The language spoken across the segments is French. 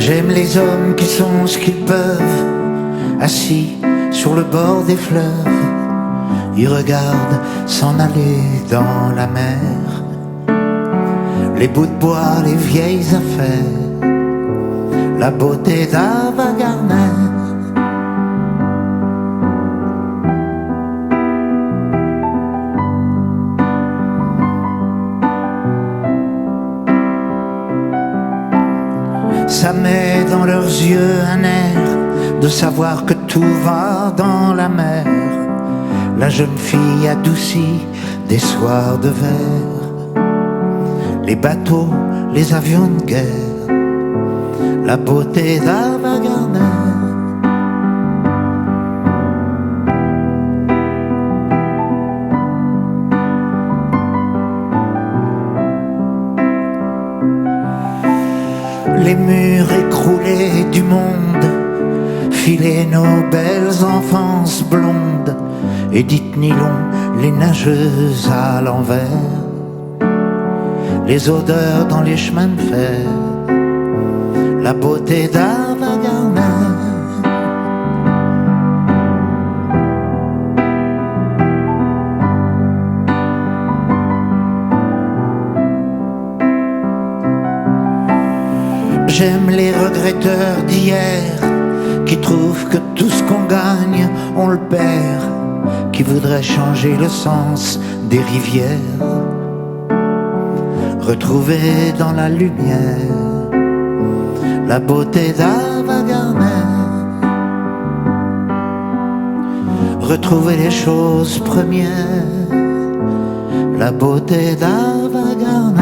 J'aime les hommes qui sont ce qu'ils peuvent, assis sur le bord des fleuves. Ils regardent s'en aller dans la mer, les bouts de bois, les vieilles affaires, la beauté d'Ava Gardner. Ça met dans leurs yeux un air de savoir que tout va dans la mer. La jeune fille adoucie des soirs de verre, les bateaux, les avions de guerre, la beauté d'Ava Gardner. Les murs écroulés du monde, filer nos belles enfances blondes, Édith Nylon, les nageuses à l'envers, les odeurs dans les chemins de fer, la beauté d'Ava Gardner. J'aime les regretteurs d'hier qui trouvent que tout ce qu'on gagne, on le perd, qui voudraient changer le sens des rivières, retrouver dans la lumière la beauté d'Ava Gardner, retrouver les choses premières, la beauté d'Ava Gardner.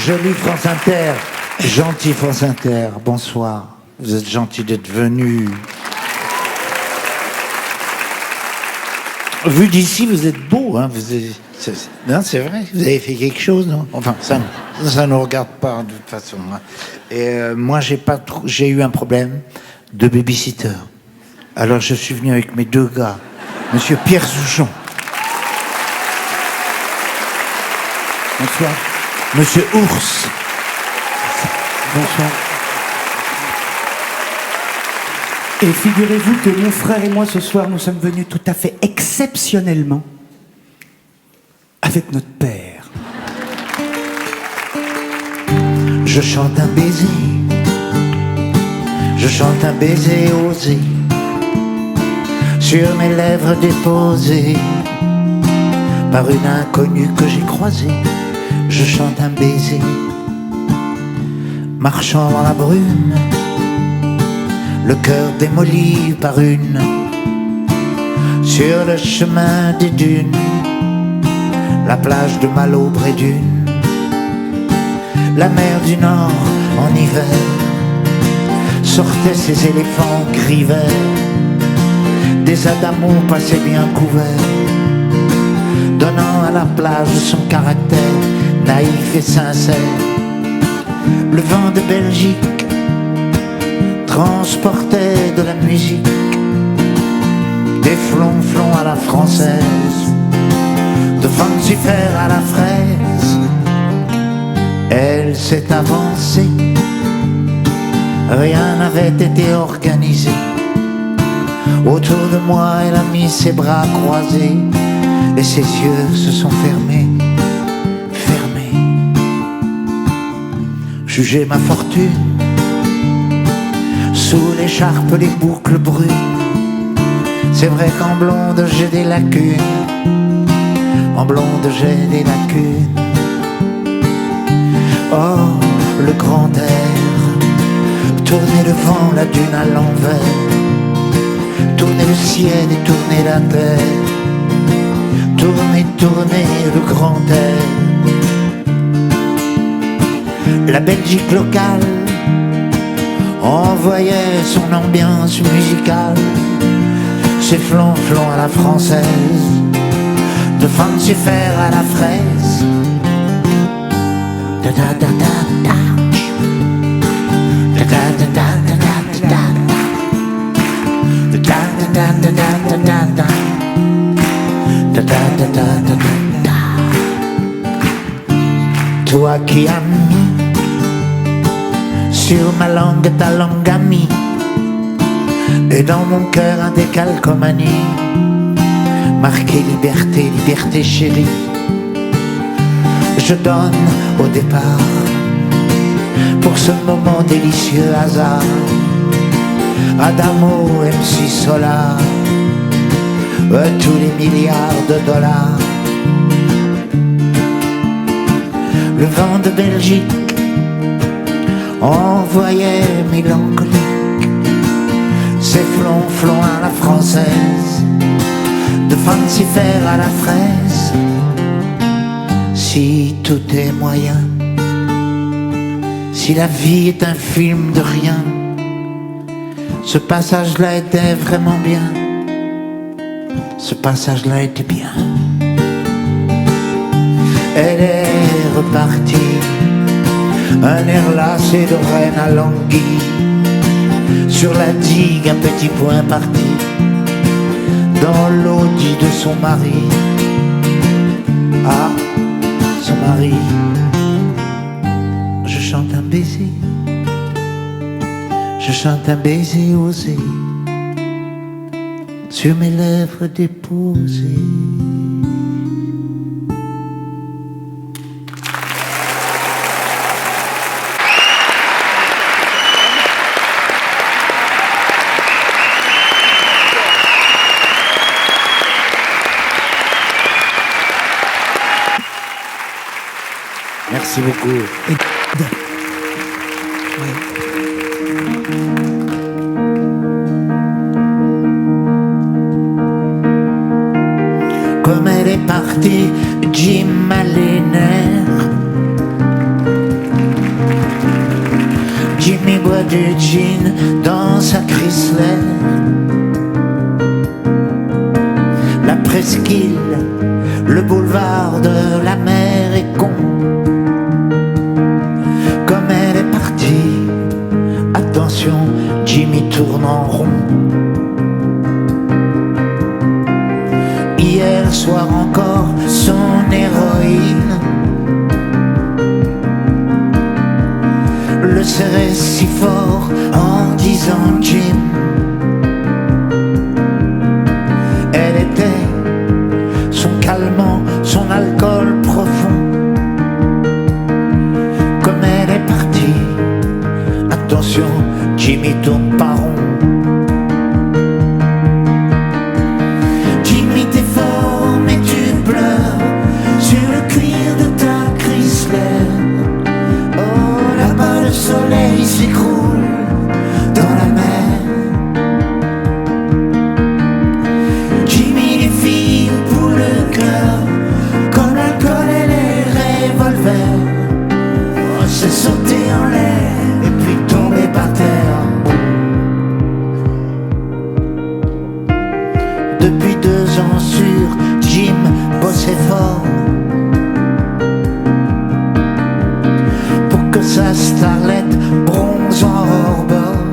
Jolie France Inter, gentil France Inter, bonsoir. Vous êtes gentil d'être venu. Vu d'ici, vous êtes beau, hein. Non, c'est vrai, vous avez fait quelque chose, non? Enfin, ça ne regarde pas de toute façon. Hein. Et moi, j'ai eu un problème de babysitter. Alors, je suis venu avec mes deux gars, Monsieur Pierre Souchon. Bonsoir. Monsieur Ours. Bonsoir. Et figurez-vous que mon frère et moi, ce soir, nous sommes venus tout à fait exceptionnellement avec notre père. Je chante un baiser, je chante un baiser osé sur mes lèvres déposées par une inconnue que j'ai croisée. Je chante un baiser, marchant dans la brume, le cœur démoli par une, sur le chemin des dunes, la plage de Malaubre et Dune, la mer du Nord en hiver, sortaient ces éléphants gris verts, des adamos passaient bien couverts, donnant à la plage son caractère naïf et sincère. Le vent de Belgique transportait de la musique, des flonflons à la française, de Fancifer à la fraise. Elle s'est avancée, rien n'avait été organisé. Autour de moi, elle a mis ses bras croisés et ses yeux se sont fermés. Juger ma fortune, sous l'écharpe les boucles brunes. C'est vrai qu'en blonde j'ai des lacunes, en blonde j'ai des lacunes. Oh, le grand air, tourner le vent, la dune à l'envers, tourner le ciel et tourner la terre, tourner, tourner le grand air. La Belgique locale envoyait son ambiance musicale, ses flonflons à la française, fancy faire à la fraise. Da da da da da. Da da da da da da da. Da da da da da da da. Da da da da da da. Toi qui as mis sur ma langue ta langue amie, et dans mon cœur un décalcomanie, marqué liberté, liberté chérie. Je donne au départ, pour ce moment délicieux hasard, Adamo, MC Solar, tous les milliards de dollars. Le vent de Belgique envoyait mélancolique ses flonflons à la française, de fancy faire à la fraise. Si tout est moyen, si la vie est un film de rien, ce passage-là était vraiment bien, ce passage-là était bien. Elle est repartie, un air lassé de reine à languille, sur la digue un petit point parti, dans l'audit de son mari. Ah, son mari. Je chante un baiser, je chante un baiser osé, sur mes lèvres déposées. Merci beaucoup. Comme elle est partie, Jim a les nerfs. Jimmy boit du gin dans sa Chrysler. La presqu'île, le boulevard de la mer est con. Jimmy tourne en rond. Hier soir encore, son héroïne le serrait si fort en disant Jim. Elle était son calmant, son alcool profond. Comme elle est partie, attention, Jimmy tourne pas rond. Jimmy t'es fort mais tu pleures sur le cuir de ta Chrysler. Oh là-bas le soleil s'écroule dans la mer. Jimmy les filles pour le cœur, comme l'alcool et les revolvers. Oh, c'est sauter en l'air et puis tomber par terre. Depuis 2 ans sur Jim bossait fort pour que sa starlette bronze en hors-bord.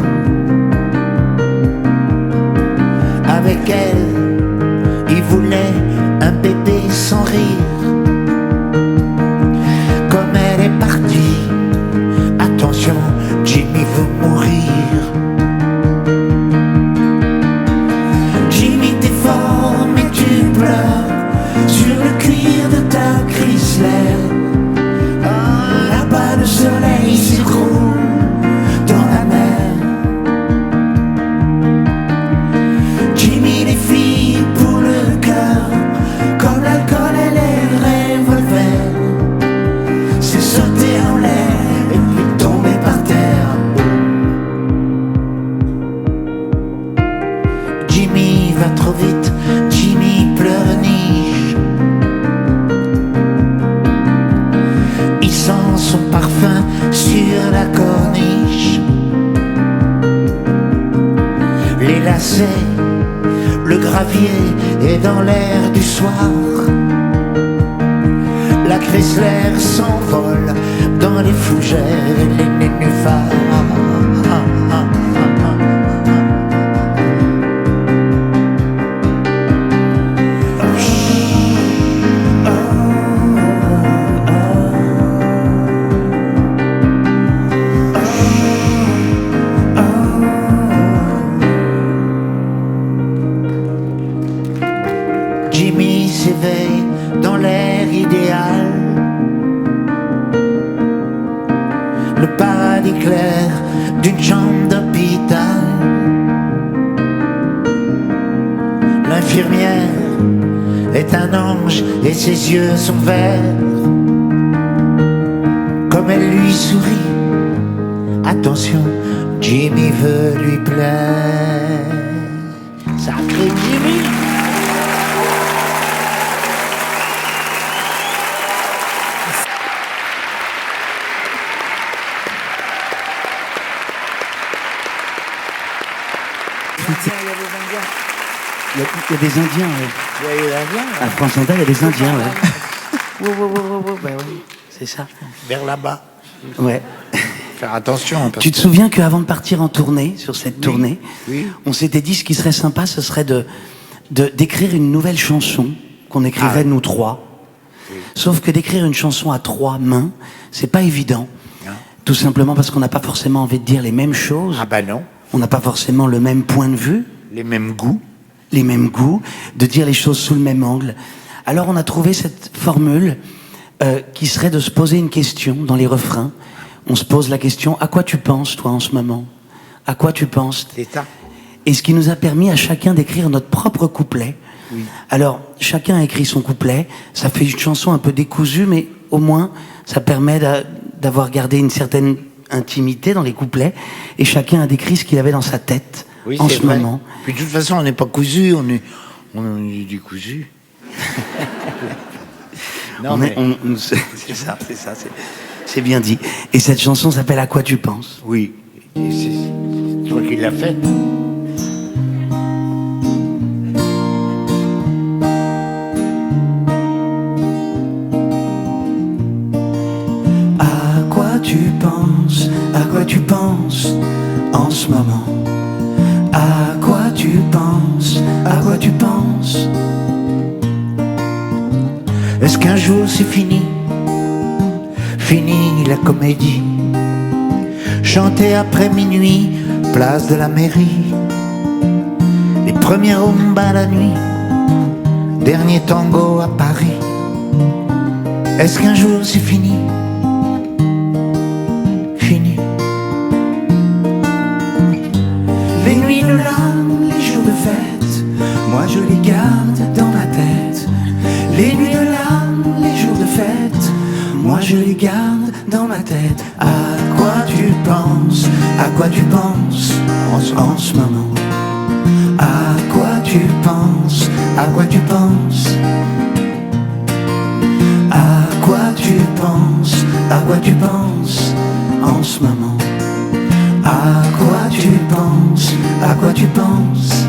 Avec elle, il voulait un bébé sans rire. Comme elle est partie, attention, Jimmy veut mourir. Sur le cuir de ta Chrysler. Ah, là-bas le soleil s'écroule dans la mer. Jimmy les filles pour le cœur, comme l'alcool et les revolvers. C'est sauter en l'air et puis tomber par terre. Jimmy va trop vite, Jimmy pleurniche. Il sent son parfum sur la corniche. Les lacets, le gravier est dans l'air du soir. Chrysler s'envole dans les fougères et les nénuphars. Jimmy s'éveille dans l'air idéal, le paradis clair d'une chambre d'hôpital. L'infirmière est un ange et ses yeux sont verts. Comme elle lui sourit, attention, Jimmy veut lui plaire. Sacré Jimmy! Il y a des Indiens, ouais. Il y a des Indiens. À France Inter, il y a des Indiens, ouais. Ben oui, c'est ça. Vers là-bas. Ouais. Faire attention. Tu te souviens qu'avant de partir en tournée, sur cette tournée, oui. On s'était dit ce qui serait sympa, ce serait d'écrire une nouvelle chanson qu'on écrivait nous trois. Oui. Sauf que d'écrire une chanson à trois mains, c'est pas évident. Non. Tout simplement parce qu'on n'a pas forcément envie de dire les mêmes choses. Ah bah non. On n'a pas forcément le même point de vue. Les mêmes goûts. Les mêmes goûts, de dire les choses sous le même angle. Alors on a trouvé cette formule qui serait de se poser une question dans les refrains. On se pose la question, à quoi tu penses toi en ce moment? À quoi tu penses? C'est ça. Et ce qui nous a permis à chacun d'écrire notre propre couplet. Oui. Alors chacun a écrit son couplet, ça fait une chanson un peu décousue, mais au moins ça permet d'avoir gardé une certaine intimité dans les couplets, et chacun a décrit ce qu'il avait dans sa tête. Oui, en ce moment. Puis de toute façon, on n'est pas cousu, on est décousu. Non, c'est ça, c'est bien dit. Et cette chanson s'appelle À quoi tu penses? Oui, c'est toi qui l'as faite. À quoi tu penses? À quoi tu penses en ce moment? À quoi tu penses? À quoi tu penses? Est-ce qu'un jour c'est fini? Fini la comédie. Chanter après minuit, place de la mairie. Les premiers rumba la nuit. Dernier tango à Paris. Est-ce qu'un jour c'est fini? Fini. Les nuits de larmes, les jours de fête, moi je les garde dans ma tête. Les nuits de larmes, les jours de fête, moi je les garde dans ma tête. À quoi tu penses? À quoi tu penses en ce moment? À quoi tu penses? À quoi tu penses? À quoi tu penses? À quoi tu penses en ce moment? À quoi tu penses? À quoi tu penses?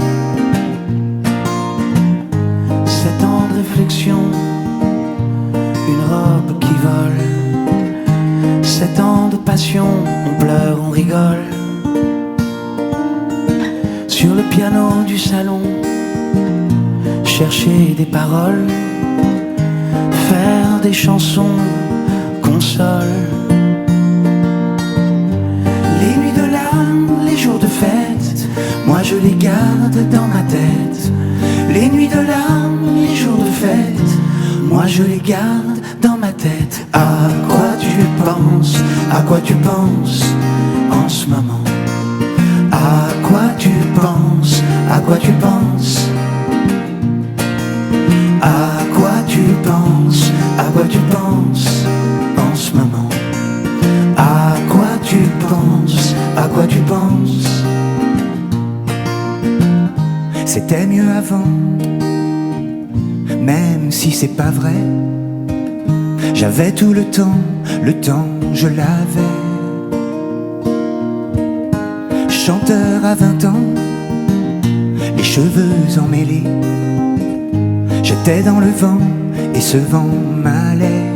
7 ans de réflexion, une robe qui vole. 7 ans de passion, on pleure, on rigole. Sur le piano du salon, chercher des paroles, faire des chansons, console. Les nuits de larmes, les jours de fête, moi je les garde dans ma tête. Les nuits de larmes, les jours de fête, moi je les garde dans ma tête. À quoi tu penses? À quoi tu penses en ce moment? À quoi tu penses? À quoi tu penses? À quoi tu penses? À quoi tu penses en ce moment? À quoi tu penses? À quoi tu penses? C'était mieux avant, même si c'est pas vrai. J'avais tout le temps je l'avais. Chanteur à 20 ans, les cheveux emmêlés. J'étais dans le vent et ce vent m'allait.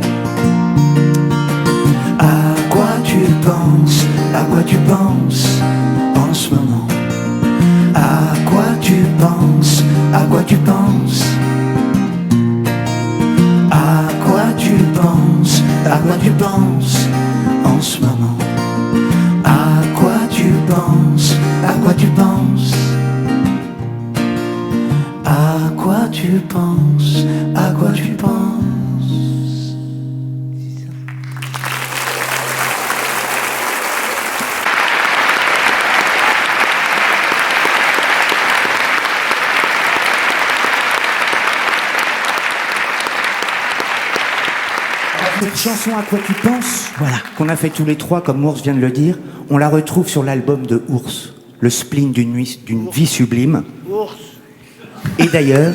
tu penses en ce moment? À quoi tu penses? À quoi tu penses? À quoi tu penses? À quoi tu penses en ce moment? À quoi tu penses? À quoi tu penses? À quoi tu penses? À quoi tu penses? Cette chanson À quoi tu penses, Voilà. qu'on a fait tous les trois, comme Ours vient de le dire, on la retrouve sur l'album de Ours, Le spleen d'une vie sublime. Ours. Et d'ailleurs,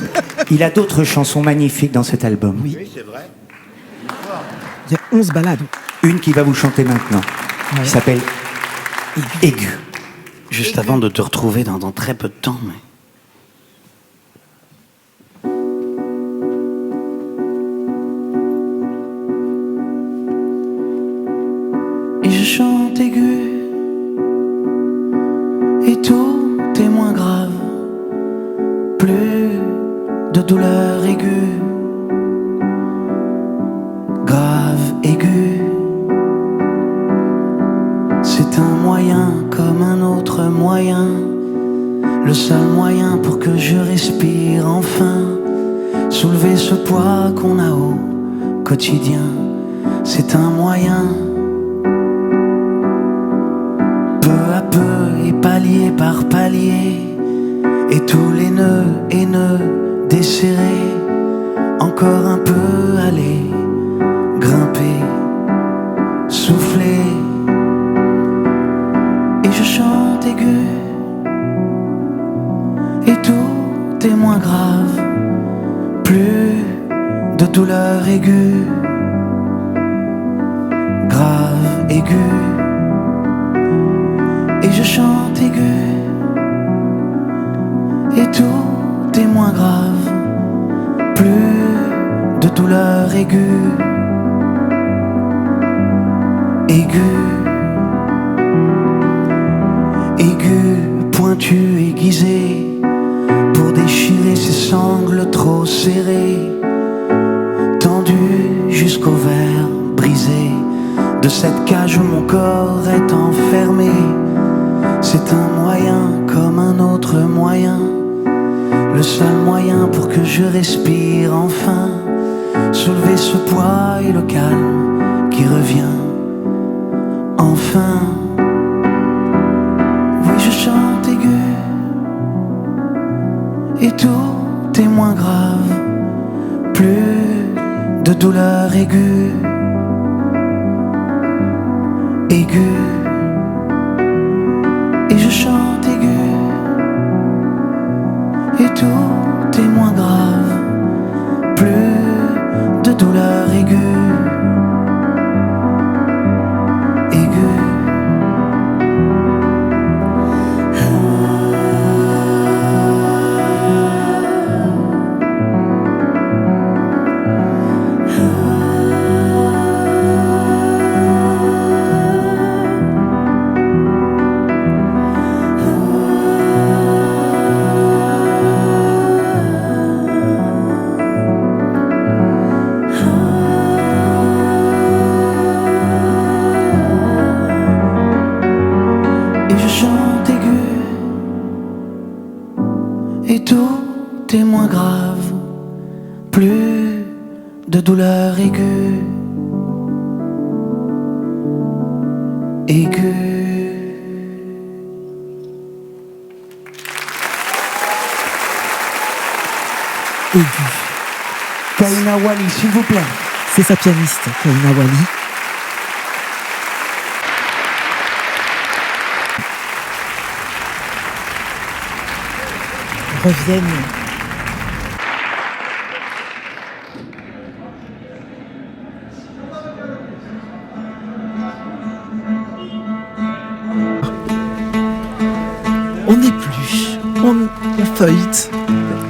il a d'autres chansons magnifiques dans cet album. Oui, c'est vrai. Il y a 11 ballades. Une qui va vous chanter maintenant, qui s'appelle Aigu. Juste avant de te retrouver dans très peu de temps, mais... Et je chante aigu, et tout est moins grave, plus de douleur aiguë, grave aiguë. C'est un moyen comme un autre moyen, le seul moyen pour que je respire enfin, soulever ce poids qu'on a au quotidien. C'est un moyen, peu à peu et palier par palier, et tous les nœuds haineux desserrés, encore un peu aller, grimper, souffler. Et je chante aigu, et tout est moins grave, plus de douleur aiguë, grave aiguë. Et je chante aigu, et tout est moins grave, plus de douleur aiguë, aiguë, aiguë, pointu, aiguisé, pour déchirer ces sangles trop serrées, tendues jusqu'au verre brisé de cette cage où mon corps est enfermé. C'est un moyen comme un autre moyen, le seul moyen pour que je respire enfin, soulever ce poids et le calme qui revient enfin. Oui, je chante aigu, et tout est moins grave, plus de douleur aiguë, aiguë. Et je chante aigu, et tout est moins grave, plus de douleur aiguë, aiguë. Et tout est moins grave, plus de douleur aiguë, aiguë. Aigu. Kaina Wali, s'il vous plaît. C'est sa pianiste, Kaina Wali. Reviennent. On épluche, on feuillete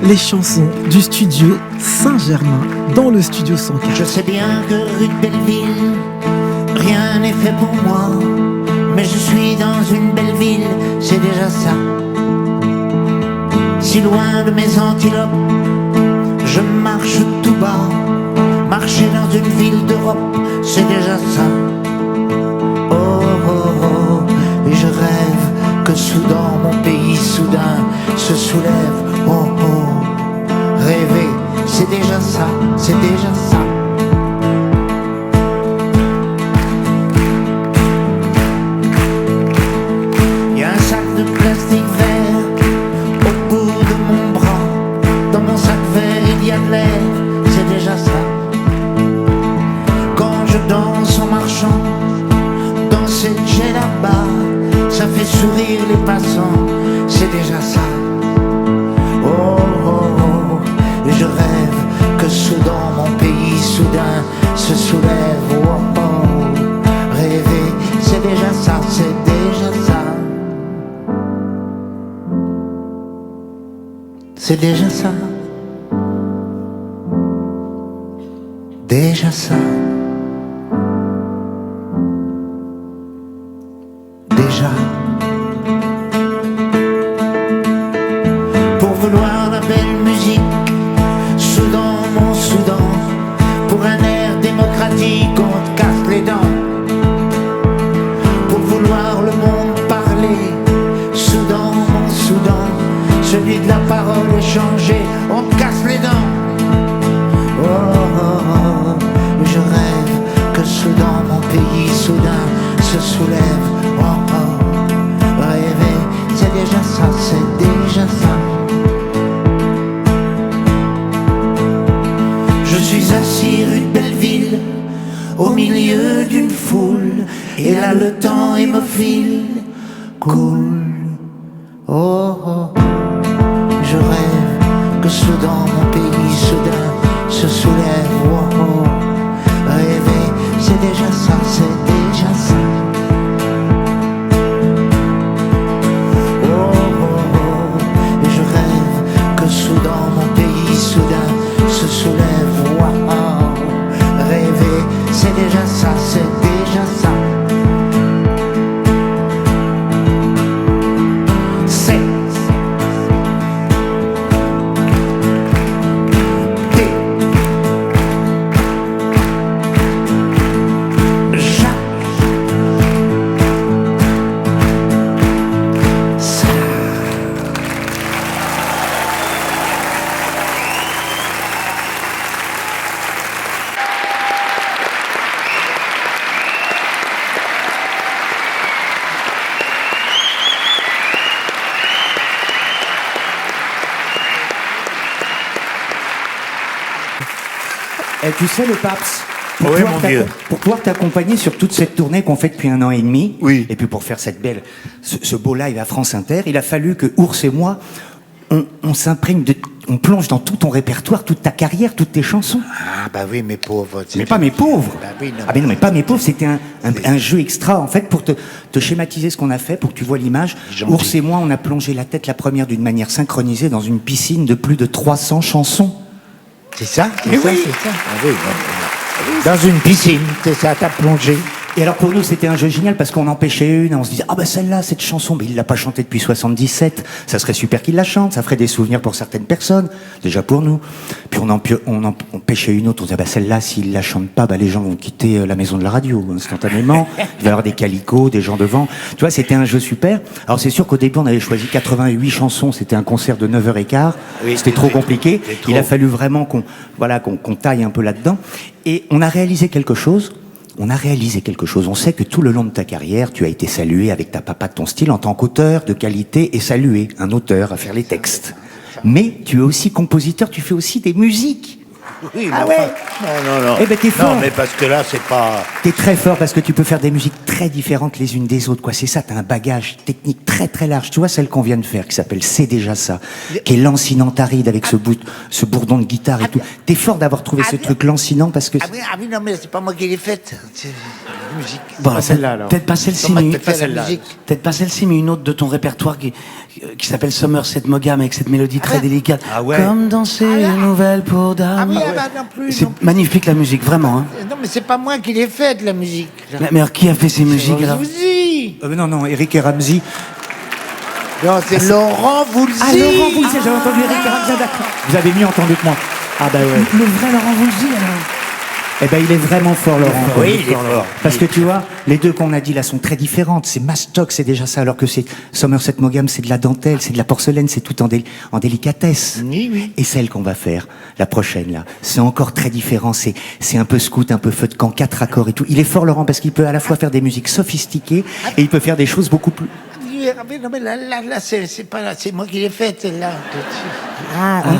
les chansons du studio Saint-Germain dans le studio 104. Je sais bien que rue de Belleville, rien n'est fait pour moi. Mais je suis dans une belle ville, c'est déjà ça. Si loin de mes antilopes, je marche tout bas. Marcher dans une ville d'Europe, c'est déjà ça. Oh, oh, oh, et je rêve que soudain mon pays soudain se soulève. Oh, oh, rêver, c'est déjà ça, c'est déjà ça. Y a un sac de plastique vert au bout de mon bras. Dans mon sac vert il y a de l'air, c'est déjà ça. Quand je danse en marchant dans cette djellaba, ça fait sourire les passants, c'est déjà ça. Oh, oh, oh, et je rêve que soudain mon pays soudain se soulève. Oh, oh, rêver, c'est déjà ça, c'est déjà ça. C'est déjà ça. Déjà ça. Déjà. Pour vouloir la belle musique, Soudan, mon Soudan, pour un air démocratique, on te casse les dents. Pour vouloir le monde parler, Soudan, mon Soudan, celui de la parole échangée, on te casse les dents. Oh, oh, oh, je rêve que soudain mon pays soudain se soulève. Oh, oh, rêver, c'est déjà ça, c'est déjà ça. Je suis assis rue de Belleville, au milieu d'une foule, et là le temps hémophile coule. Oh, oh, je rêve que soudain mon pays soudain se soulève. Oh, oh, rêver, c'est déjà ça, c'est déjà ça. Oh, oh, oh, et je rêve que soudain mon pays soudain se soulève. Oh, oh, rêver, c'est déjà ça, c'est déjà ça. Et tu sais, le Paps, Oui, mon Dieu. pour pouvoir t'accompagner sur toute cette tournée qu'on fait depuis 1 an et demi, Oui. et puis pour faire cette belle, ce beau live à France Inter, il a fallu que Ours et moi, on s'imprègne, on plonge dans tout ton répertoire, toute ta carrière, toutes tes chansons. Ah bah oui, mes pauvres. Mais pas mes pauvres. Bah oui, non. Ah mais non, mais pas mes pauvres. C'était un jeu extra en fait pour te schématiser ce qu'on a fait, pour que tu vois l'image. Gentil. Ours et moi, on a plongé la tête la première d'une manière synchronisée dans une piscine de plus de 300 chansons. C'est ça? Mais oui. C'est ça. Ah oui, oui. Dans une piscine, c'est ça, t'as plongé. Et alors pour nous c'était un jeu génial parce qu'on en pêchait une et on se disait ah bah celle-là, cette chanson, mais il l'a pas chantée depuis 77, ça serait super qu'il la chante, ça ferait des souvenirs pour certaines personnes, déjà pour nous. Puis on pêchait une autre, on disait bah celle-là s'il la chante pas, bah les gens vont quitter la maison de la radio instantanément, il va y avoir des calicots, des gens devant. Tu vois, c'était un jeu super. Alors c'est sûr qu'au début on avait choisi 88 chansons, c'était un concert de 9h15, Oui, c'était trop compliqué. c'est trop. Il a fallu vraiment qu'on taille un peu là-dedans et on a réalisé quelque chose. On sait que tout le long de ta carrière, tu as été salué avec ta papa de ton style en tant qu'auteur de qualité et salué, un auteur à faire les textes. Mais tu es aussi compositeur, tu fais aussi des musiques. Oui, Ah mais ouais. Non. Eh ben, t'es fort. Non, mais parce que là, c'est pas... T'es très fort parce que tu peux faire des musiques très différentes les unes des autres, quoi. C'est ça, t'as un bagage technique très très large. Tu vois celle qu'on vient de faire, qui s'appelle C'est déjà ça, qui est lancinantaride avec ce bourdon de guitare et tout. T'es fort d'avoir trouvé ce truc lancinant parce que... Ah oui, non, mais c'est pas moi qui l'ai faite. Bon, celle-là, alors. Peut-être pas celle-ci, Comment mais tu fais la musique? peut-être pas celle-ci, mais une autre de ton répertoire qui s'appelle Somerset Maugham avec cette mélodie très délicate. Ah ouais. Comme danser une nouvelle pour dame. Ah oui, non plus. C'est Non, plus. magnifique la musique, vraiment. Hein. Non, mais c'est pas moi qui l'ai fait de la musique. Mais alors, qui a fait ces musiques Je alors vous dis. Non, Eric et Ramsey. Non, c'est Laurent Voulzy. Ah, Laurent Voulzy, j'avais entendu Eric et Ramsey, d'accord. Vous avez mieux entendu que moi. Ah bah ouais. Le vrai Laurent Voulzy alors. Eh ben, il est vraiment fort, Laurent. Oui, il est fort. Parce que tu vois, les deux qu'on a dit là sont très différentes. C'est Mastock, c'est déjà ça, alors que c'est Somerset Maugham, c'est de la dentelle, c'est de la porcelaine, c'est tout en délicatesse. Oui. Et celle qu'on va faire, la prochaine là, c'est encore très différent. C'est un peu scout, un peu feu de camp, 4 accords et tout. Il est fort, Laurent, parce qu'il peut à la fois faire des musiques sophistiquées et il peut faire des choses beaucoup plus. Non, mais là, c'est pas là, c'est moi qui l'ai faite, celle-là.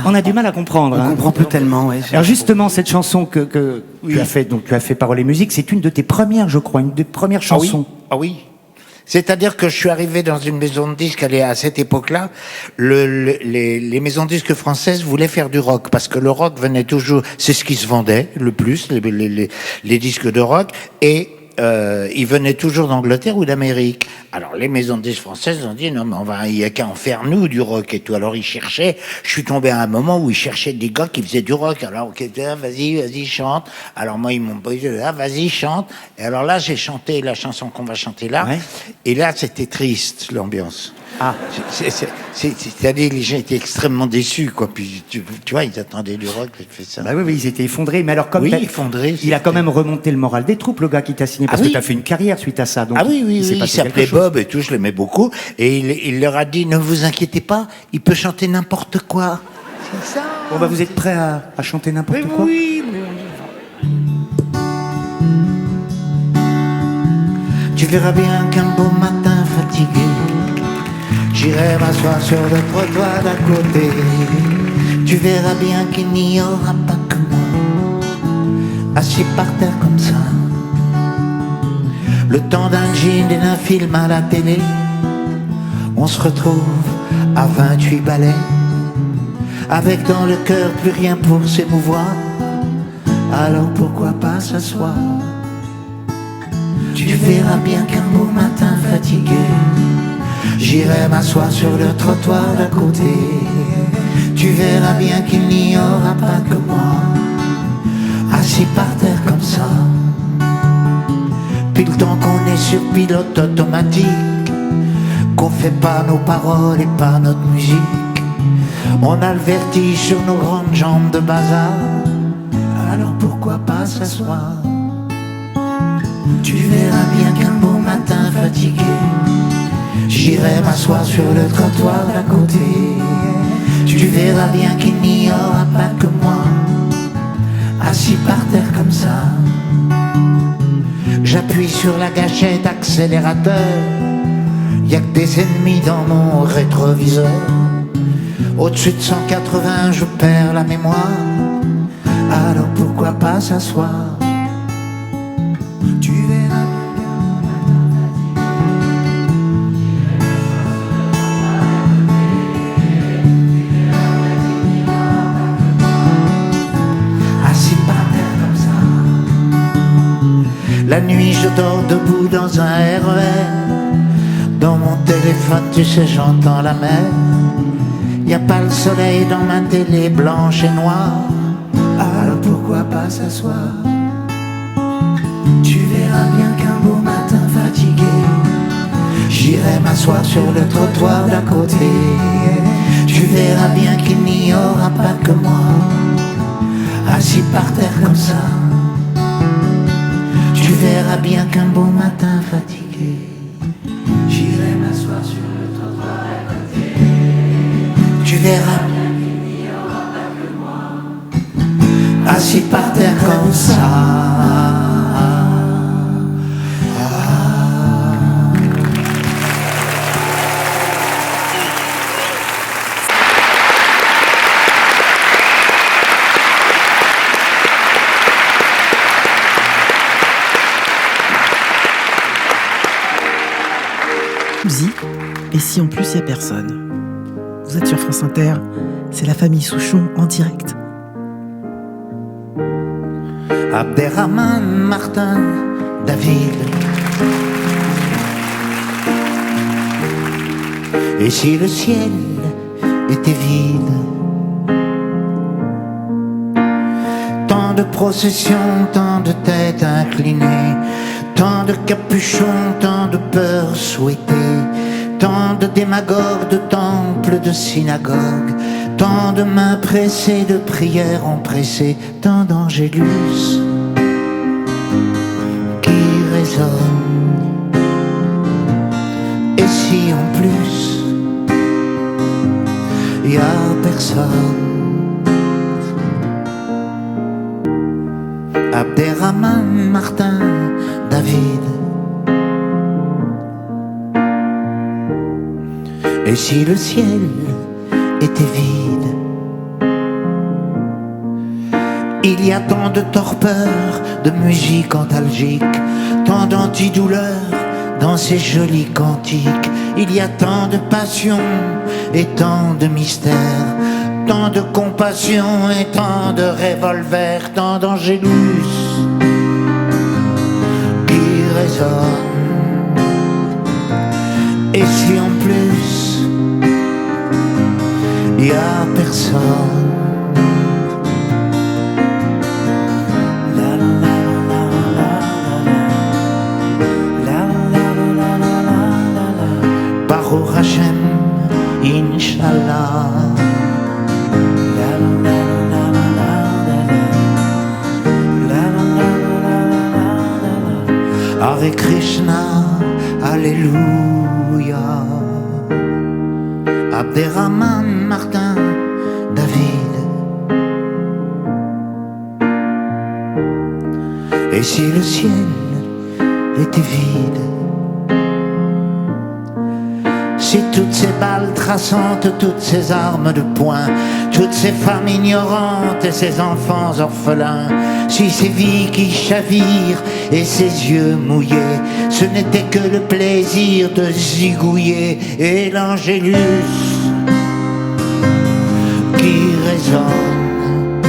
On a du mal à comprendre. On hein. comprend plus tellement, ouais. Alors justement, cette chanson que tu as fait, donc tu as fait paroles et musique, c'est une de tes premières, je crois, une des premières chansons. Ah oui. C'est-à-dire que je suis arrivé dans une maison de disques, à cette époque-là, les maisons de disques françaises voulaient faire du rock, parce que le rock venait toujours, c'est ce qui se vendait le plus, les disques de rock, et ils venaient toujours d'Angleterre ou d'Amérique. Alors les maisons de disques françaises ont dit non mais il y a qu'à en faire nous du rock et tout. Alors ils cherchaient. Je suis tombé à un moment où ils cherchaient des gars qui faisaient du rock. Alors vas-y chante. Alors moi ils m'ont dit vas-y chante. Et alors là j'ai chanté la chanson qu'on va chanter là. Ouais. Et là c'était triste l'ambiance. Ah. C'est-à-dire les gens étaient extrêmement déçus quoi. Puis tu vois ils attendaient du rock. J'ai fait ça. Bah oui, ils étaient effondrés. Mais alors comme Oui, t'as- effondrés, il a c'était- quand même remonté le moral des troupes, le gars qui t'a signé, parce Ah que oui. t'as fait une carrière suite à ça. Donc Ah oui, il s'est il passé s'appelait quelque chose. Bob et tout, je l'aimais beaucoup. Et il leur a dit, ne vous inquiétez pas, il peut chanter n'importe quoi. C'est ça. Bon bah vous êtes prêts à chanter n'importe Mais quoi? oui, mais tu verras bien qu'un beau matin fatigué, j'irai m'asseoir sur le trottoir d'à côté. Tu verras bien qu'il n'y aura pas que moi, assis par terre comme ça. Le temps d'un jean et d'un film à la télé, on se retrouve à 28 balais, avec dans le cœur plus rien pour s'émouvoir. Alors pourquoi pas s'asseoir? Tu verras bien qu'un beau matin fatigué, j'irai m'asseoir sur le trottoir d'à côté. Tu verras bien qu'il n'y aura pas que moi, assis par terre comme ça. Puis le temps qu'on est sur pilote automatique, qu'on fait pas nos paroles et pas notre musique, on a le vertige sur nos grandes jambes de bazar. Alors pourquoi pas s'asseoir? Tu verras bien qu'un beau matin fatigué, j'irai m'asseoir sur le trottoir d'à côté. Tu verras bien qu'il n'y aura pas que moi, assis par terre comme ça. J'appuie sur la gâchette accélérateur, y'a que des ennemis dans mon rétroviseur. Au-dessus de 180 je perds la mémoire, alors pourquoi pas s'asseoir? Tu verras assis par terre comme ça. La nuit je dors debout dans un RER, dans mon téléphone tu sais j'entends la mer. Y a pas le soleil dans ma télé blanche et noire, alors pourquoi pas s'asseoir? Tu verras bien qu'un beau matin fatigué, j'irai m'asseoir sur le trottoir d'à côté. Tu verras bien qu'il n'y aura pas que moi, assis par terre comme ça. Tu verras bien qu'un beau matin fatigué, j'irai m'asseoir sur le trottoir d'à côté. Tu verras bien qu'il n'y aura pas que moi, assis par terre comme ça. Musique, et si en plus il n'y a personne? Vous êtes sur France Inter, c'est la famille Souchon en direct. Abderrahman Martin, David. Et si le ciel était vide, tant de processions, tant de têtes inclinées, tant de capuchons, tant de peurs souhaitées, tant de démagogues, de temples, de synagogues, tant de mains pressées, de prières empressées, tant d'angélus qui résonnent. Et si en plus y a personne, Abderrahmane, Martin, David. Et si le ciel était vide, il y a tant de torpeur, de musique antalgique, tant d'antidouleurs dans ces jolis cantiques. Il y a tant de passion et tant de mystère, tant de compassion et tant de revolvers, tant d'angélus qui résonnent. Et si en plus y a personne, Baruch Hashem, Inch'Allah. Hare Krishna, Alléluia. Abderrahmane, Martin, David. Et si le ciel était vide, si toutes ces balles traçantes, toutes ces armes de poing, toutes ces femmes ignorantes et ces enfants orphelins, si ces vies qui chavirent et ces yeux mouillés, ce n'était que le plaisir de zigouiller et l'angélus qui résonne.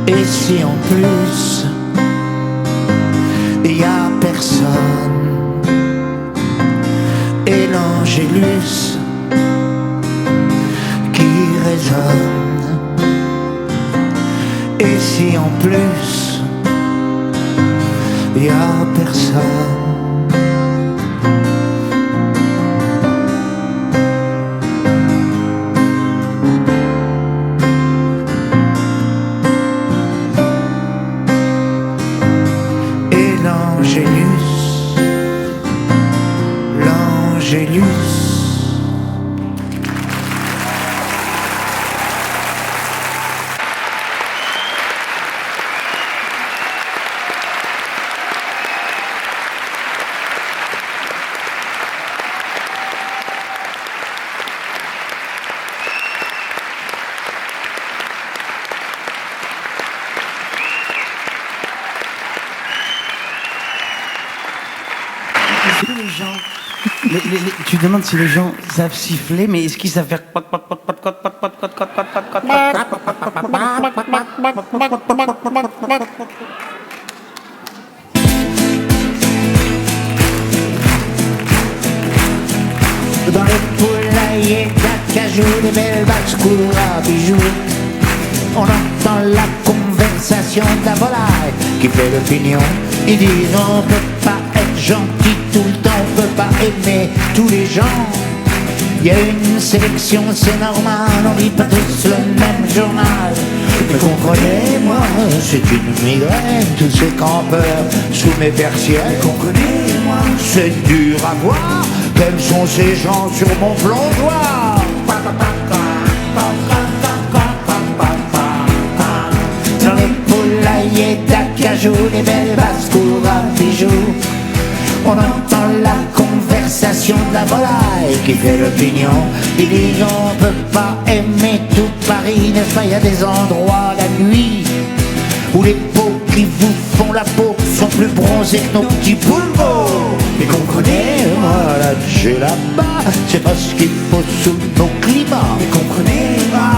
Et si en plus y a personne, et l'angélus qui résonne. Et si en plus y a personne, et l'angélus, l'angélus. Est-ce que les gens... tu demandes si les gens savent siffler, mais est-ce qu'ils savent faire... Dans les poulaillers d'acajou, des belles basses-cours à bijoux, on entend la conversation de la volaille qui fait l'opinion. Ils disent on peut pas être gentil tout le temps, on peut pas aimer tous les gens. Il y a une sélection, c'est normal, on lit pas tous le même journal. Mais comprenez-moi, c'est une migraine, tous ces campeurs sous mes persiennes. Comprenez-moi, c'est dur à voir, quels sont ces gens sur mon plongeoir. Dans les poulaillers d'acajou, les belles basses-cours à bijoux, on entend la conversation de la volaille qui fait l'opinion. Ils disent on peut pas aimer tout Paris, n'est-ce pas, il y a des endroits la nuit où les peaux qui vous font la peau sont plus bronzées que nos petits boulevards. Mais comprenez-moi, là j'ai là-bas, c'est parce qu'il faut sous nos climats. Mais comprenez-moi,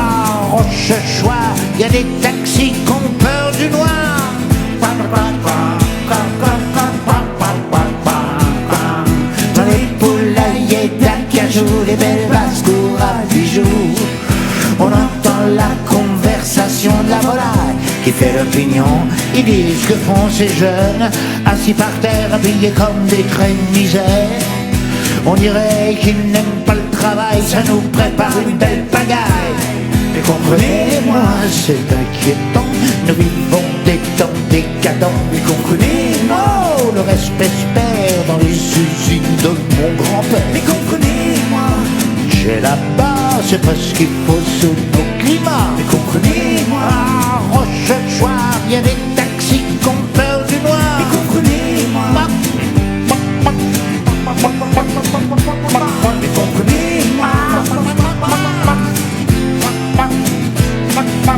Rochechouart, il y a des taxis qui ont peur du noir. joue les belles basses-cours à bijoux. On entend la conversation de la volaille qui fait l'opinion. Ils disent que font ces jeunes assis par terre, habillés comme des traînes de misère. On dirait qu'ils n'aiment pas le travail, ça nous prépare une belle pagaille. Mais comprenez-moi, c'est inquiétant, nous vivons des temps décadents. Mais comprenez-moi, le respect se perd dans les usines de mon grand-père. Mais comprenez-moi, j'ai là-bas, c'est pas ce qu'il faut sous nos climats. Mais comprenez-moi, à Rochechouart, il y a des taxis qui ont peur du noir. Mais comprenez-moi, mais comprenez-moi,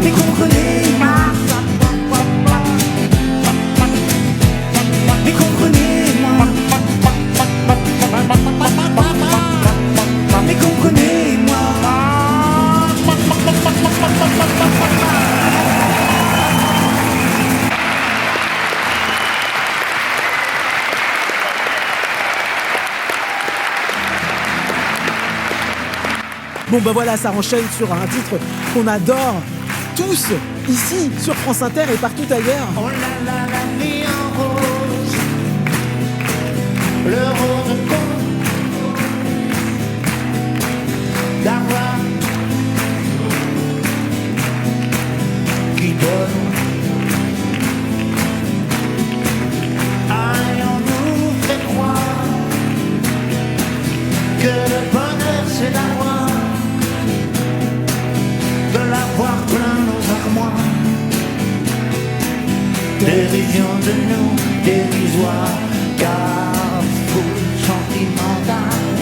mais comprenez-moi, mais comprenez-moi, mais comprenez-moi. Bon bah voilà, ça enchaîne sur un titre qu'on adore tous ici sur France Inter et partout ailleurs. Oh là là, la vie en rose, le rose d'avoir qui donne. Ayons-nous fait croire que le bonheur c'est d'avoir, de l'avoir plein nos armoires. Dérision de nous, dérisoire, car foule sentimentale.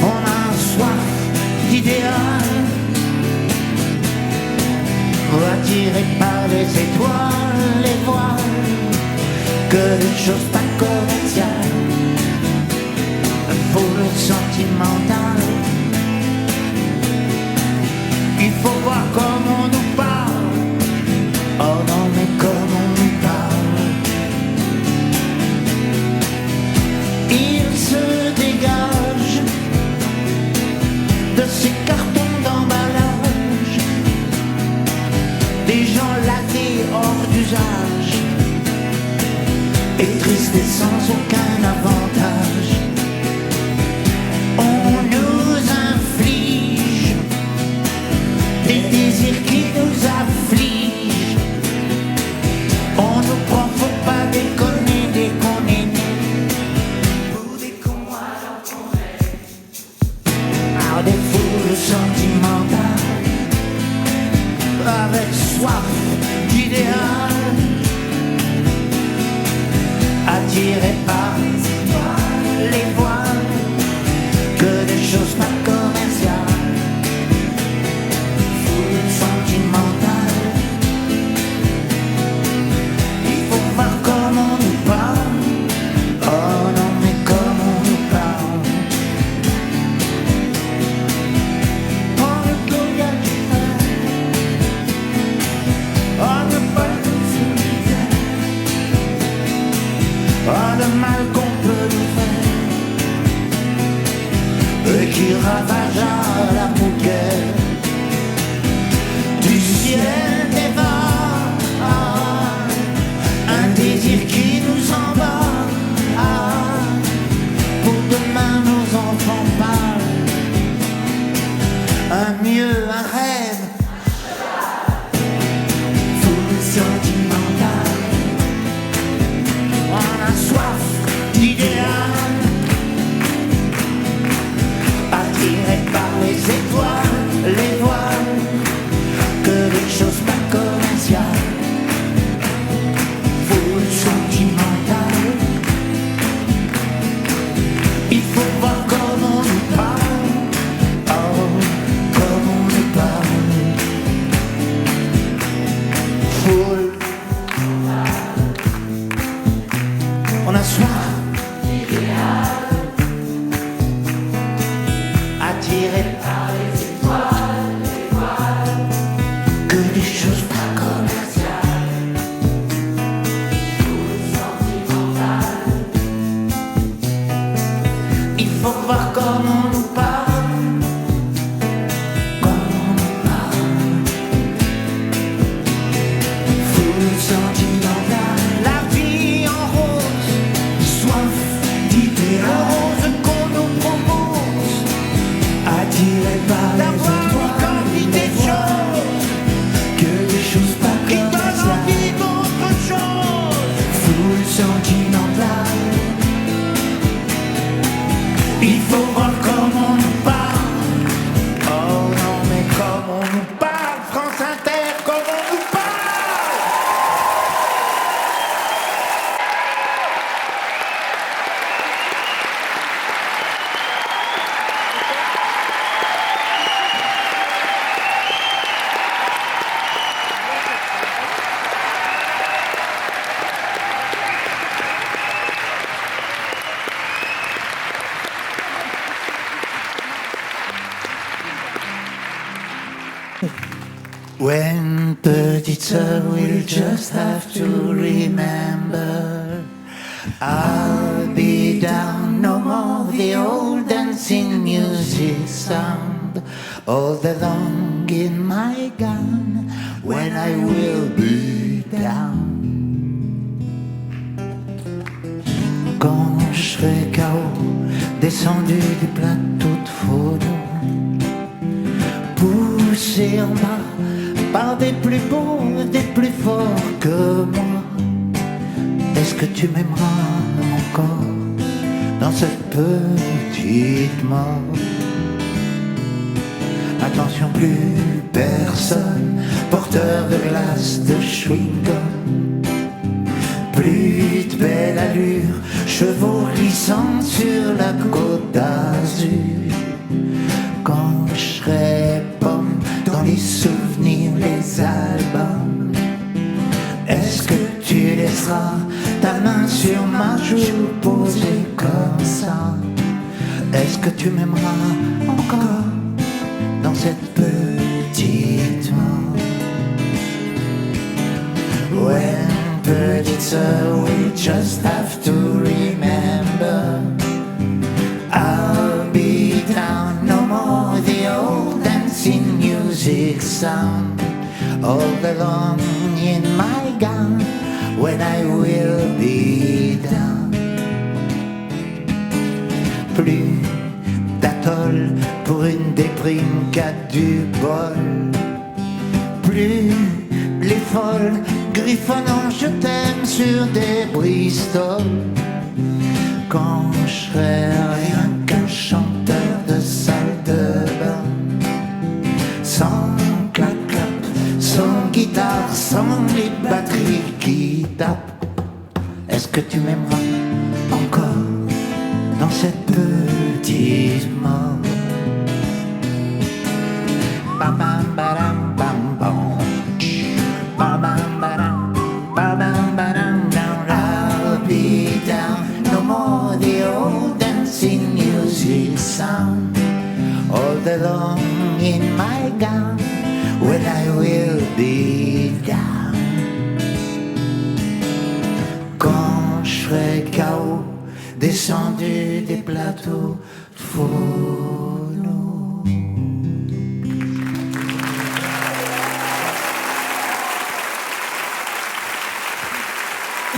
On a soif d'idéal, attiré par les étoiles, les voiles, que des choses pas commerciales. Foule sentimentale, il faut voir comment on nous parle. Oh non, mais comme on nous parle. Il se dégage de ces cartons d'emballage, des gens laqués hors d'usage et tristes et sans aucun avantage. On nous inflige des désirs qui nous affligent. On nous prend, faut pas déconner dès qu'on est né. Pour des cons alors qu'on est. Alors des foules sentimentales, avec soif d'idéal, attirés par les voiles, que des choses pas commerciales. Foule sentimentale, il faut voir comment on nous parle. Oh non, mais comment on nous parle. Oh le cognac du frère, oh ne pas nous souvenir, oh le mal qu'on peut nous faire, et qui ravagea la paupière du ciel des vents. Un désir qui nous embarque, pour demain nos enfants parlent. Un mieux, un rêve, foule sentimentale. On a soif d'idéal, attiré par les étoiles, les voiles, que des choses pas commerciales. Foule sentimentale, il faut voir comment on nous parle. Oh, comment on nous parle. Foule, on a soif, attiré par les étoiles, que des choses pas commerciales. Foule sentimentale, il faut voir comment sentimental. La vie en rose, Soif le d'idéal, rose qu'on nous propose, attiré par les d'avoir étoiles, envie des choses que des choses pas qui comme donnent ça. envie d'autre chose. Foule sentimentale, il faut voir comment on nous parle. Oh non, mais comme on nous parle, France Inter, comme on nous parle. When petite sœur will just have to remember, I'll be down, no more the old dancing music sound, all day long in my gown, when I will be down. Quand je serai KO, descendu du plateau de photo, poussé en bas par des plus beaux, des plus forts que moi. Est-ce que tu m'aimeras encore dans cette petite mort? Attention, plus personne, porteur de glace, de chewing-gum, plus de belle allure, chevaux glissant sur la côte d'Azur. Quand je serai pomme dans les souvenirs, les albums, est-ce que tu laisseras ta main sur ma joue posée comme ça? Est-ce que tu m'aimeras encore dans cette petite mort? When petite sœur, we just have to remember, I'll be down, no more the old dancing music sound, all day long in my gown, when I will be down. Plus d'atoll pour une déprime qu'a du bol, plus les folles griffonnant je t'aime sur des Bristol. Quand je serai rien qu'un chanteur de salle de bain, sans clap-clap, sans guitare, sans les batteries qui tapent, est-ce que tu m'aimeras encore dans cette petite mort? Bam bam badam bam bam, bam bam badam, bam bam badam down. I'll be down, no more the old dancing music sound, all day long in my gown, when I will be down. Quand je serai KO, descendu des plateaux de phono.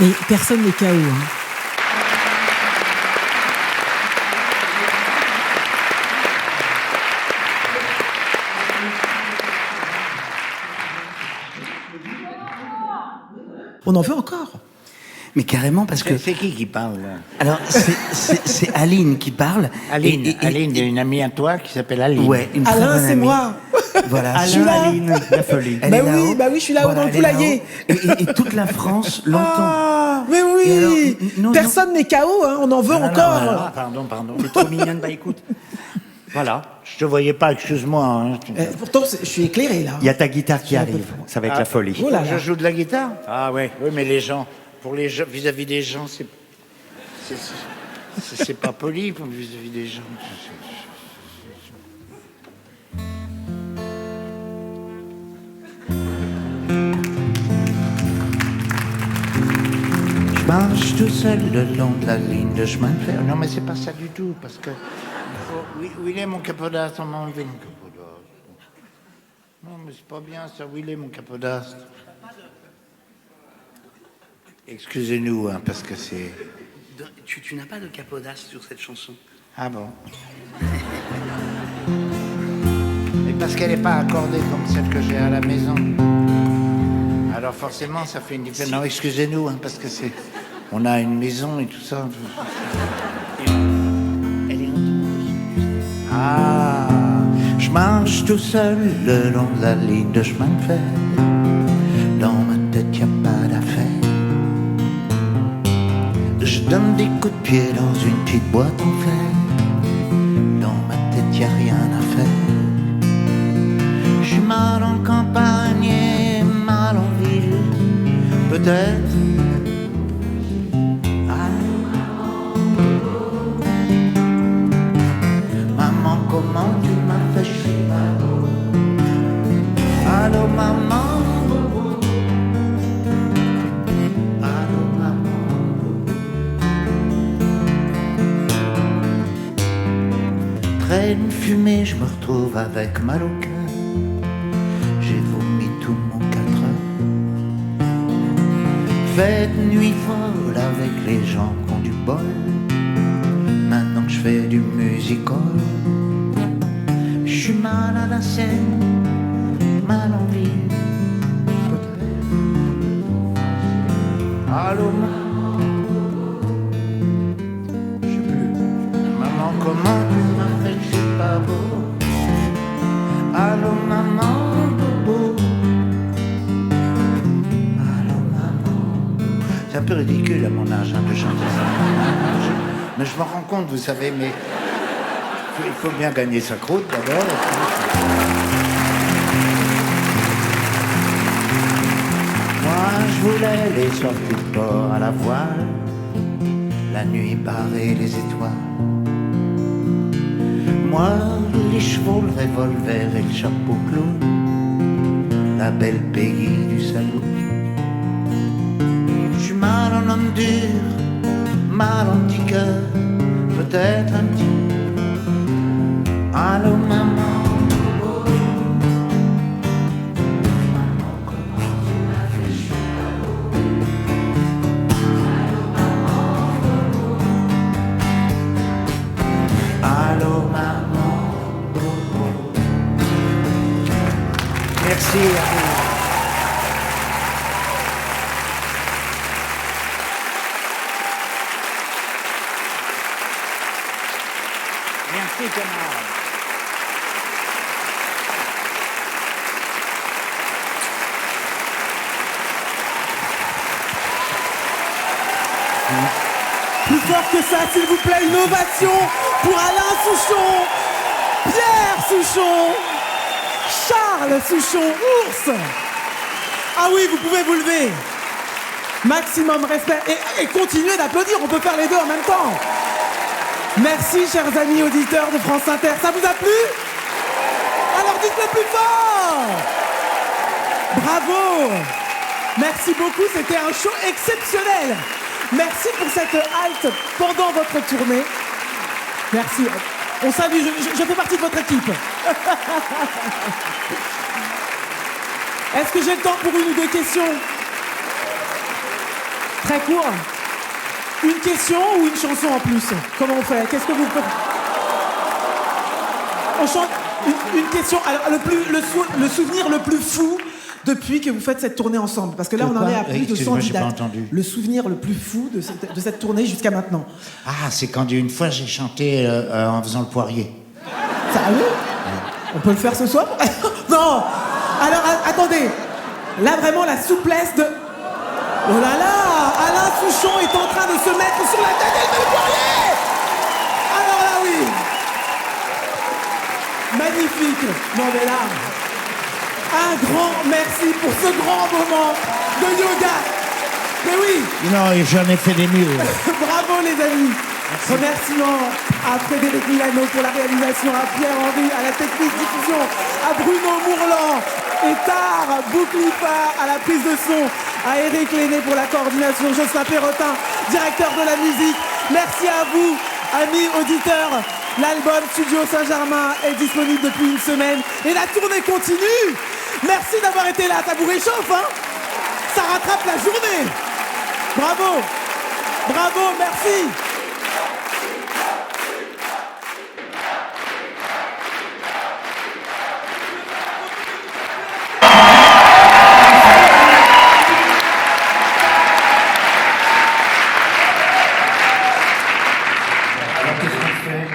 Et personne n'est KO. Hein. On en veut encore. Mais carrément, parce que... C'est qui parle là? Alors, c'est Aline qui parle. Aline, Aline, il y a une amie à toi qui s'appelle Aline. Ouais, une très Alain, bonne c'est amie. moi. Voilà. Je suis là. Aline, la folie. Elle Bah est oui, là-haut. bah oui, je suis là-haut dans le elle est poulailler. là-haut. Et toute la France l'entend. Ah, mais oui. Et alors, non, Personne n'est KO, hein, on en veut encore. Ah, pardon. T'es trop mignonne, bah écoute. Voilà. Je te voyais pas, excuse-moi. Hein. Pourtant, je suis éclairé là. Il y a ta guitare qui arrive. Ça va être la folie. Oh là Je là. joue de la guitare. Ah ouais. Oui, mais les gens, pour les gens, vis-à-vis des gens, c'est pas poli vis-à-vis des gens. Je marche tout seul le long de la ligne de chemin de fer. Non, mais c'est pas ça du tout, parce que... Où il est mon capodastre? On m'a enlevé mon capodastre. Non, mais c'est pas bien ça. Où il est mon capodastre? Excusez-nous, hein, parce que c'est... Tu n'as pas de capodas sur cette chanson? Ah bon? Et parce qu'elle n'est pas accordée comme celle que j'ai à la maison. Alors forcément, ça fait une différence. Non, excusez-nous, hein, parce que c'est... On a une maison et tout ça. Elle est Ah, je marche tout seul le long de la ligne de chemin de fer. Dans ma tête, y a pas d'affaire. Je donne des coups de pied dans une petite boîte en fer. Dans ma tête, y a rien à faire. Je suis mal en campagne et mal en ville, peut-être. Maman, comment tu m'as fait chier? Allô, maman. Allô, maman. Après une fumée, je me retrouve avec mal au cœur. J'ai vomi tout mon 4 heures. Fête nuit folle avec les gens qui ont du bol. Maintenant que je fais du musical, je suis mal à la scène, mal en ville. Allô, maman. Je sais plus. Maman, comment tu m'as fait que c'est pas beau? Allô, maman, bobo. Allô, maman. C'est un peu ridicule à mon âge hein, de chanter ça. Mais je m'en rends compte, vous savez, mais il faut bien gagner sa croûte d'abord. Moi, je voulais les sorties de port à la voile, la nuit barrée les étoiles. Moi, les chevaux, le revolver et le chapeau clown, la belle Peggy du salon. Je suis mal en homme dur, mal en petit cœur, peut-être un petit. Allô, maman. Maman, comment tu m'as fait chier? Allô, maman. Merci à vous. Merci, camarade. Plus fort que ça, s'il vous plaît, une ovation pour Alain Souchon, Pierre Souchon, Charles Souchon, Ours. Ah oui, vous pouvez vous lever. Maximum respect et continuez d'applaudir, on peut faire les deux en même temps. Merci, chers amis auditeurs de France Inter. Ça vous a plu? Alors dites-le plus fort. Bravo. Merci beaucoup, c'était un show exceptionnel. Merci pour cette halte pendant votre tournée. Merci. On salue, je fais partie de votre équipe. Est-ce que j'ai le temps pour une ou deux questions? Très court. Une question ou une chanson en plus? Comment on fait? Qu'est-ce que vous faites? On chante une question. Alors, le souvenir le plus fou depuis que vous faites cette tournée ensemble. Parce que là, on en est à plus de 110 dates. Le souvenir le plus fou de cette tournée jusqu'à maintenant. Ah, c'est quand une fois j'ai chanté en faisant le poirier. Sérieux? Ouais. On peut le faire ce soir? Non. Alors, attendez. Là, vraiment, la souplesse de... Oh là là! Alain Souchon est en train de se mettre sur la tête de Poirier! Alors là, oui! Magnifique! Non mais là, un grand merci pour ce grand moment de yoga! Mais oui! Non, j'en ai fait des murs. Bravo les amis! Merci. Remerciements à Frédéric Milano pour la réalisation, à Pierre-Henri, à la technique diffusion, à Bruno Mourlan et Tard Bouclifa à la prise de son, à Eric Lenné pour la coordination, Jocelyn Perrotin, directeur de la musique. Merci à vous, amis auditeurs. L'album Studio Saint-Germain est disponible depuis une semaine et la tournée continue. Merci d'avoir été là, ça vous réchauffe, hein? Ça rattrape la journée. Bravo. Bravo, merci. Alors qu'est-ce qu'on fait?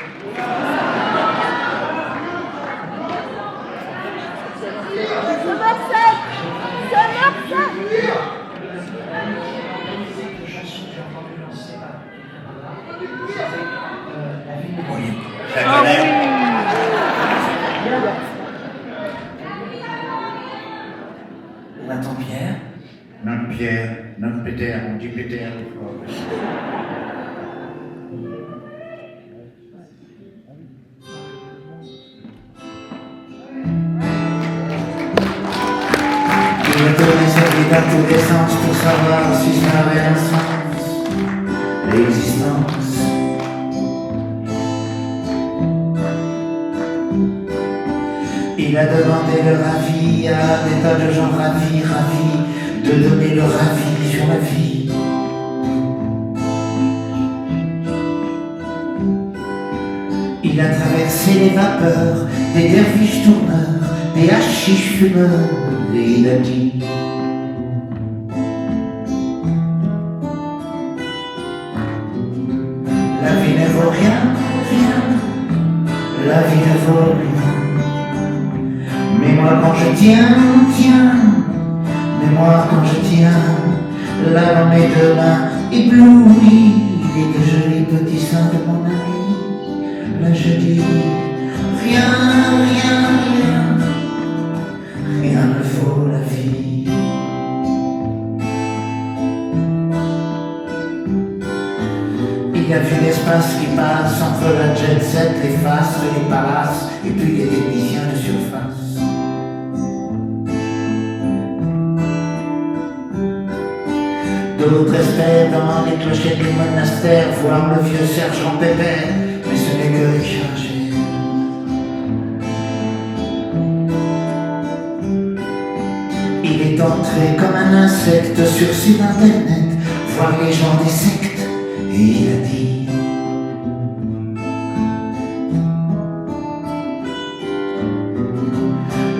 On attend Pierre. Non Pierre, non Peter, on dit Peter. Il a donné sa vie dans tous les sens pour savoir si ça avait un sens, l'existence. Il a demandé le ravi à des tas de gens ravis, ravis de donner leur avis sur la vie. Il a traversé les vapeurs des derviches tourneurs, des hachiches fumeurs, et il a dit: la vie ne vaut rien, rien, la vie ne vaut rien. Mais moi quand je tiens, mais moi quand je tiens, là dans mes deux mains éblouies, les deux jolis petits seins de mon ami, là je dis: rien, rien, rien, rien ne vaut la vie. Il y a vu l'espace qui passe entre la jet set, les faces, les palaces, et puis les techniciens de surface. D'autres espèrent dans les clochettes du monastère voir le vieux sergent Pépère, mais ce n'est que rechargé. Il est entré comme un insecte sur site internet, voir les gens des sectes, et il a dit: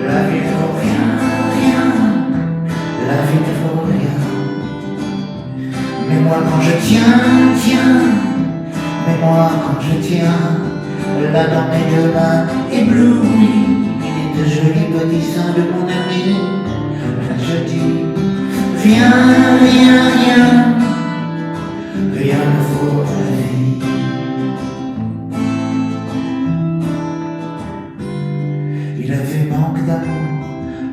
la vie ne vaut rien, rien, la vie ne vaut rien. Mais moi quand je tiens, mais moi quand je tiens, là dans mes deux mains éblouies, les deux jolis petits seins de mon ami, là je dis: rien, rien, rien, rien ne vaut la vie. Il avait manque d'amour,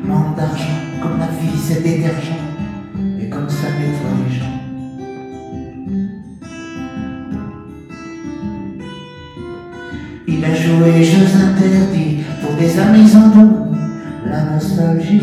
manque d'argent, comme la vie c'est détergent, et comme ça nettoie les gens. Il a joué jeux interdits pour des amis en don, la nostalgie.